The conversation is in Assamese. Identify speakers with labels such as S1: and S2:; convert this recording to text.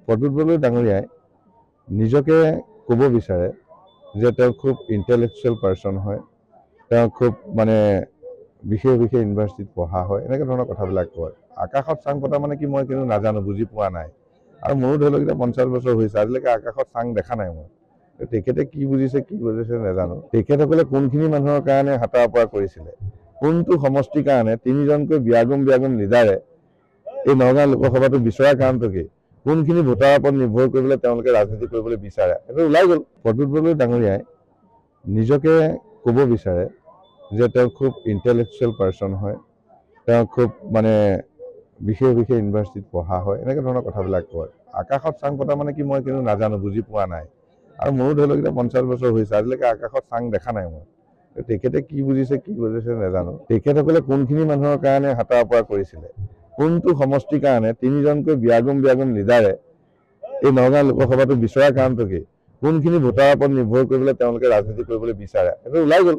S1: প্ৰদ্যুৎ বৰদলৈ ডাঙৰীয়াই নিজকে ক'ব বিচাৰে যে তেওঁ খুব ইণ্টেলেকচুৱেল পাৰ্চন হয়, তেওঁ খুব বিশেষ ইউনিভাৰ্চিটিত পঢ়া হয়, এনেকৈ ধৰণৰ কথাবিলাক কয়। আকাশত চাং পতা মানে কি মই কিন্তু নাজানো, বুজি পোৱা নাই। আৰু মোৰো ধৰি লওক এতিয়া 50 বছৰ হৈছে, আজিলৈকে আকাশত চাং দেখা নাই মই। তেখেতে কি বুজিছে নাজানো। তেখেতসকলে কোনখিনি মানুহৰ কাৰণে হাতা পৰা কৰিছিলে, কোনটো সমষ্টিৰ কাৰণে তিনিজনকৈ বিয়াগোম লিডাৰে এই নগাঁও লোকসভাটো বিচৰাৰ কাৰণটো কি, কোনখিনি ভোটাৰৰ ওপৰত নিৰ্ভৰ কৰি পেলাই তেওঁলোকে ৰাজনীতি কৰিবলৈ বিচাৰে, সেইটো ওলাই গ'ল। প্ৰদ্যুৎ বৰদলৈ ডাঙৰীয়াই নিজকে ক'ব বিচাৰে যে তেওঁ খুব ইণ্টেলেকচুৱেল পাৰ্চন হয়, তেওঁ খুব বিশেষ ইউনিভাৰ্চিটিত পঢ়া হয়, এনেকৈ ধৰণৰ কথাবিলাক কয়। আকাশত চাং পতা মানে কি মই কিন্তু নাজানো, বুজি পোৱা নাই। আৰু মোৰো ধৰি লওক এতিয়া 50 বছৰ হৈছে, আজিলৈকে আকাশত চাং দেখা নাই মই। তেখেতে কি বুজিছে নাজানো। তেখেতসকলে কোনখিনি মানুহৰ কাৰণে হাতা পৰা কৰিছিলে, কোনটো সমষ্টিৰ কাৰণে তিনিজনকৈ বিয়াগোম লিডাৰে এই নগাঁও লোকসভাটো বিচৰাৰ কাৰণটো কি, কোনখিনি ভোটাৰৰ ওপৰত নিৰ্ভৰ কৰি পেলাই তেওঁলোকে ৰাজনীতি কৰিবলৈ বিচাৰে, সেইটো ওলাই গ'ল।